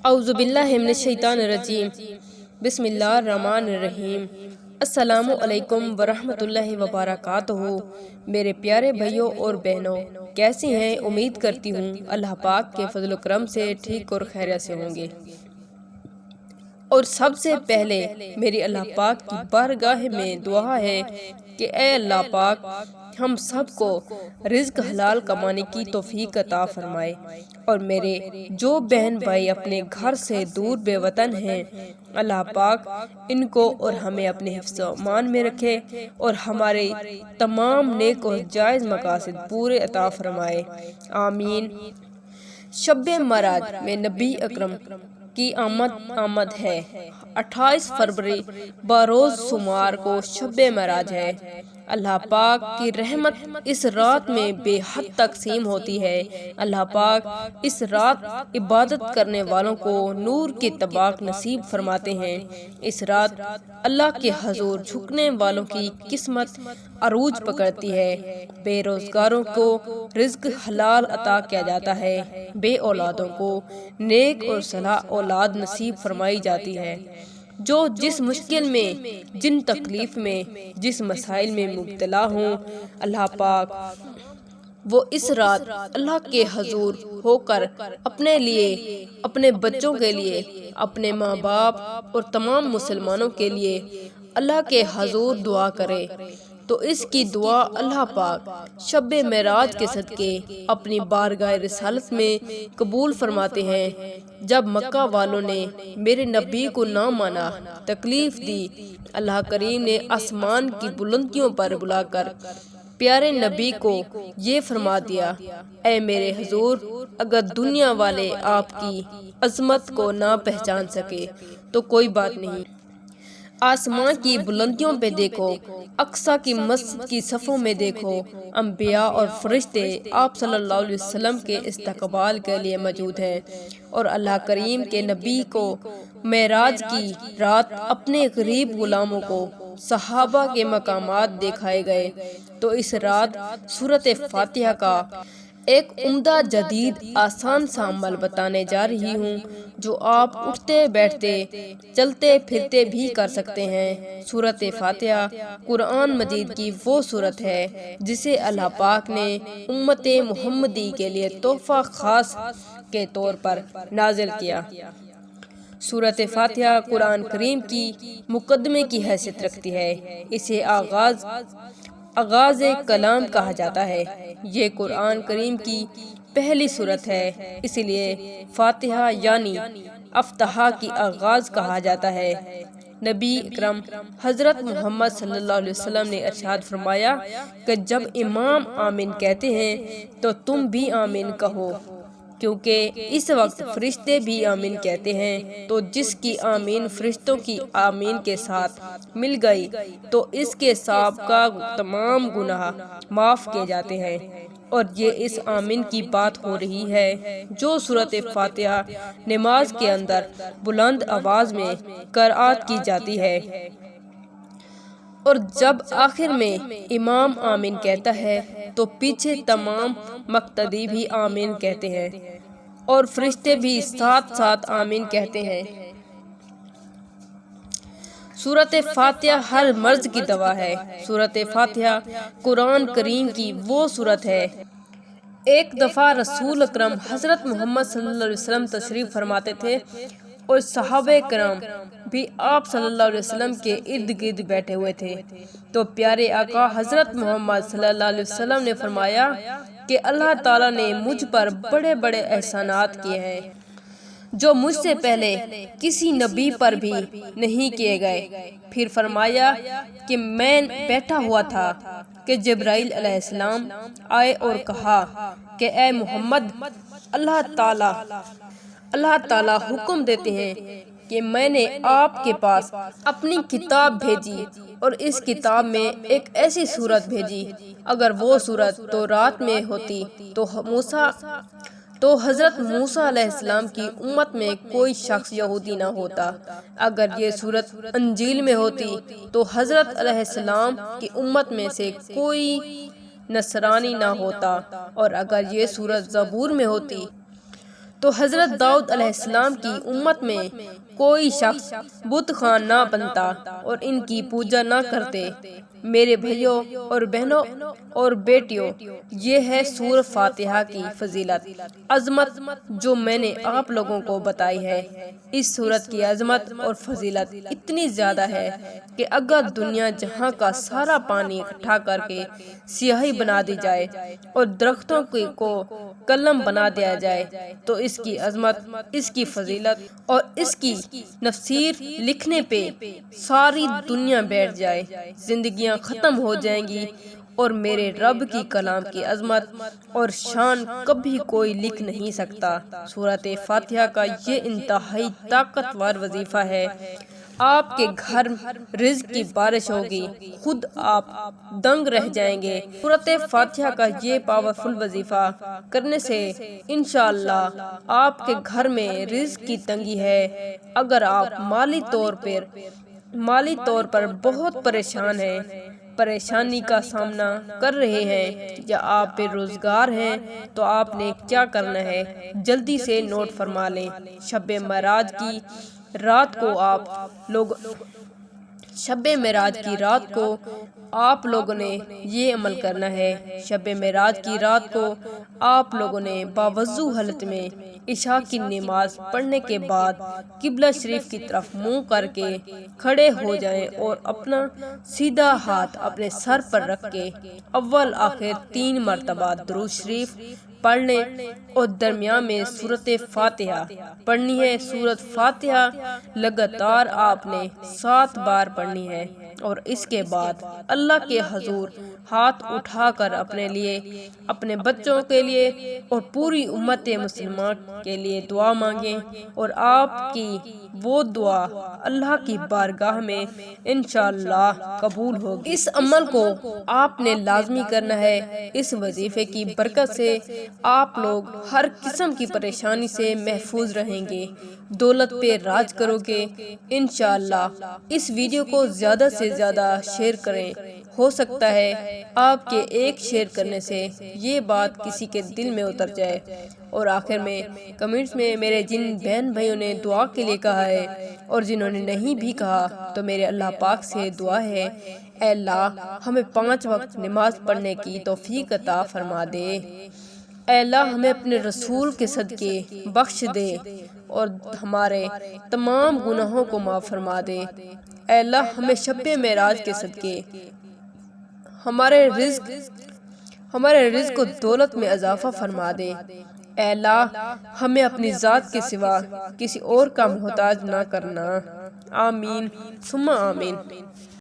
اعوذ باللہ من الشیطان الرجیم بسم اللہ الرحمن الرحیم۔ السلام علیکم ورحمۃ اللہ وبرکاتہ۔ میرے پیارے بھائیوں اور بہنوں، کیسی ہیں؟ امید کرتی ہوں اللہ پاک کے فضل و کرم سے ٹھیک اور خیریت سے ہوں گے۔ اور سب سے پہلے میری اللہ پاک کی بارگاہ میں دعا ہے کہ اے اللہ پاک ہم سب کو رزق حلال کمانے کی توفیق عطا فرمائے، اور میرے جو بہن بھائی اپنے گھر سے دور بے وطن ہیں، اللہ پاک ان کو اور ہمیں اپنے حفظ و امان میں رکھے اور ہمارے تمام نیک اور جائز مقاصد پورے عطا فرمائے، آمین۔ شب معراج میں نبی اکرم کی آمد ہے۔ 28 فروری بروز سوموار کو شب معراج ہے۔ اللہ پاک کی رحمت اس رات میں بے حد تقسیم ہوتی ہے۔ اللہ پاک اس رات عبادت کرنے والوں کو نور کی طبق نصیب فرماتے ہیں۔ اس رات اللہ کے حضور جھکنے والوں کی قسمت عروج پکڑتی ہے۔ بے روزگاروں کو رزق حلال عطا کیا جاتا ہے، بے اولادوں کو نیک اور صالح اولاد نصیب فرمائی جاتی ہے۔ جو جس مشکل میں، جن تکلیف میں، جس مسائل میں مبتلا ہوں، اللہ پاک وہ اس رات اللہ کے حضور ہو کر اپنے لیے، اپنے بچوں کے لیے، اپنے ماں باپ اور تمام مسلمانوں کے لیے اللہ کے حضور دعا کرے تو اس کی دعا اللہ پاک شب معراج کے صدقے اپنی بارگاہ رسالت میں قبول فرماتے ہیں۔ جب مکہ والوں نے میرے نبی کو نہ مانا، تکلیف دی، اللہ کریم نے آسمان کی بلندیوں پر بلا کر پیارے نبی کو یہ فرما دیا، اے میرے حضور، اگر دنیا والے آپ کی عظمت کو نہ پہچان سکے تو کوئی بات نہیں، آسمان کی بلندیوں پہ دیکھو، اقصی کی مسجد کی صفوں میں دیکھو، انبیاء اور فرشتے آپ صلی اللہ علیہ وسلم کے استقبال کے لیے موجود ہیں۔ اور اللہ کریم کے نبی کو معراج کی رات اپنے غریب غلاموں کو صحابہ کے مقامات دکھائے گئے، تو اس رات سورۃ فاتحہ کا ایک عمدہ جدید آسان سا عمل بتانے جا رہی ہوں جو آپ اٹھتے بیٹھتے چلتے پھرتے بھی کر سکتے ہیں۔ سورۃ فاتحہ قرآن مجید کی وہ سورت ہے جسے اللہ پاک نے امت محمدی کے لیے تحفہ خاص کے طور پر نازل کیا۔ سورۃ فاتحہ قرآن کریم کی مقدمے کی حیثیت رکھتی ہے۔ اسے آغاز کلام کہا جاتا ہے۔ یہ قرآن کریم کی پہلی سورت ہے، اس لیے فاتحہ یعنی افتتاح کی آغاز کہا جاتا ہے۔ نبی اکرم حضرت محمد صلی اللہ علیہ وسلم نے ارشاد فرمایا کہ جب امام آمین کہتے ہیں تو تم بھی آمین کہو، کیونکہ اس وقت فرشتے بھی آمین کہتے ہیں، تو جس کی آمین فرشتوں کی آمین کے ساتھ مل گئی تو اس کے سابقہ تمام گناہ معاف کیے جاتے ہیں۔ اور یہ اس آمین کی بات ہو رہی ہے جو سورۃ فاتحہ نماز کے اندر بلند آواز میں قرأت کی جاتی ہے، اور جب آخر میں امام آمین کہتا ہے تو پیچھے تمام مقتدی بھی آمین کہتے ہیں اور فرشتے بھی ساتھ ساتھ آمین کہتے ہیں۔ سورۃ فاتحہ ہر مرض کی دوا ہے۔ سورۃ فاتحہ قرآن کریم کی وہ سورت ہے۔ ایک دفعہ رسول اکرم حضرت محمد صلی اللہ علیہ وسلم تشریف فرماتے تھے اور صحابہ کرام بھی آپ صلی اللہ علیہ وسلم کے ارد گرد بیٹھے ہوئے تھے، تو پیارے آقا حضرت محمد صلی اللہ علیہ وسلم نے فرمایا کہ اللہ تعالیٰ نے مجھ پر بڑے بڑے احسانات کیے ہیں جو مجھ سے پہلے کسی نبی پر بھی نہیں کیے گئے۔ پھر فرمایا کہ میں بیٹھا ہوا تھا کہ جبرائیل علیہ السلام آئے اور کہا کہ اے محمد، اللہ تعالیٰ حکم دیتے ہیں کہ میں نے آپ کے پاس اپنی کتاب بھیجی، اور اس کتاب میں ایک ایسی سورت بھیجی، اگر وہ سورت تورات میں ہوتی تو حضرت موسیٰ علیہ السلام کی امت میں کوئی شخص یہودی نہ ہوتا، اگر یہ سورت انجیل میں ہوتی تو حضرت علیہ السلام کی امت میں سے کوئی نصرانی نہ ہوتا، اور اگر یہ سورت زبور میں ہوتی تو حضرت داؤد علیہ السلام کی امت میں کوئی شخص بت خان نہ بنتا اور ان کی پوجا نہ کرتے۔ میرے بھائیوں اور بہنوں اور بیٹیوں، یہ ہے سورہ فاتحہ کی فضیلت، عظمت جو میں نے آپ لوگوں کو بتائی ہے۔ اس سورت کی عظمت اور فضیلت اتنی زیادہ ہے کہ اگر دنیا جہاں کا سارا پانی اکٹھا کر کے سیاہی بنا دی جائے اور درختوں کو قلم بنا دیا جائے تو اس کی عظمت، اس کی فضیلت اور اس کی تفسیر لکھنے پہ ساری دنیا بیٹھ جائے، زندگیاں ختم ہو جائیں گی، اور میرے رب کی کلام کی عظمت اور شان کبھی کوئی لکھ نہیں سکتا۔ سورۃ فاتحہ کا یہ انتہائی طاقتور وظیفہ ہے۔ آپ کے گھر رزق کی بارش ہوگی، خود آپ دنگ رہ جائیں گے۔ سورۃ فاتحہ کا یہ پاورفل وظیفہ کرنے سے انشاءاللہ آپ کے گھر میں رزق کی تنگی ہے۔ اگر آپ مالی طور پر بہت پریشان ہیں، پریشانی کا سامنا کر رہے ہیں، یا آپ بے روزگار ہیں، تو آپ نے کیا کرنا ہے، جلدی سے نوٹ فرما لیں۔ شب معراج کی رات کو آپ لوگوں نے یہ عمل کرنا ہے۔ شب معراج کی رات کو آپ لوگوں نے باوضو حالت میں عشاء کی نماز پڑھنے کے بعد قبلہ شریف کی طرف منہ کر کے کھڑے ہو جائیں اور اپنا سیدھا ہاتھ اپنے سر پر رکھ کے اول آخر 3 مرتبہ درود شریف پڑھ لیں اور درمیان میں سورۃ فاتحہ پڑھنی ہے۔ سورۃ فاتحہ لگاتار آپ نے 7 بار پڑھنی ہے، اور اس کے بعد اللہ کے حضور ہاتھ اٹھا کر اپنے لیے، اپنے بچوں کے لیے اور پوری امت مسلمان کے لیے دعا مانگیں، اور آپ کی وہ دعا اللہ کی بارگاہ میں انشاءاللہ قبول ہوگی۔ اس عمل کو آپ نے لازمی کرنا ہے۔ اس وظیفے کی برکت سے آپ لوگ ہر قسم کی پریشانی سے محفوظ رہیں گے، دولت پہ راج کرو گے انشاءاللہ۔ اس ویڈیو کو زیادہ سے زیادہ شیئر کریں، ہو سکتا ہے آپ کے ایک شیئر کرنے سے یہ بات کسی کے دل میں اتر جائے۔ اور آخر میں کمنٹس میں میرے جن بہن بھائیوں نے دعا کے لیے کہا ہے اور جنہوں نے نہیں بھی کہا، تو میرے اللہ پاک سے دعا ہے، اے اللہ ہمیں 5 وقت نماز پڑھنے کی توفیق عطا فرما دے۔ اے اللہ ہمیں اپنے رسول کے صدقے بخش دے اور ہمارے تمام گناہوں کو معاف فرما دے۔ اے اللہ ہمیں شب معراج کے صدقے ہمارے رزق و دولت میں اضافہ فرما دے۔ اے اللہ ہمیں اپنی ذات کے سوا کسی اور کا محتاج نہ کرنا۔ آمین ثم آمین۔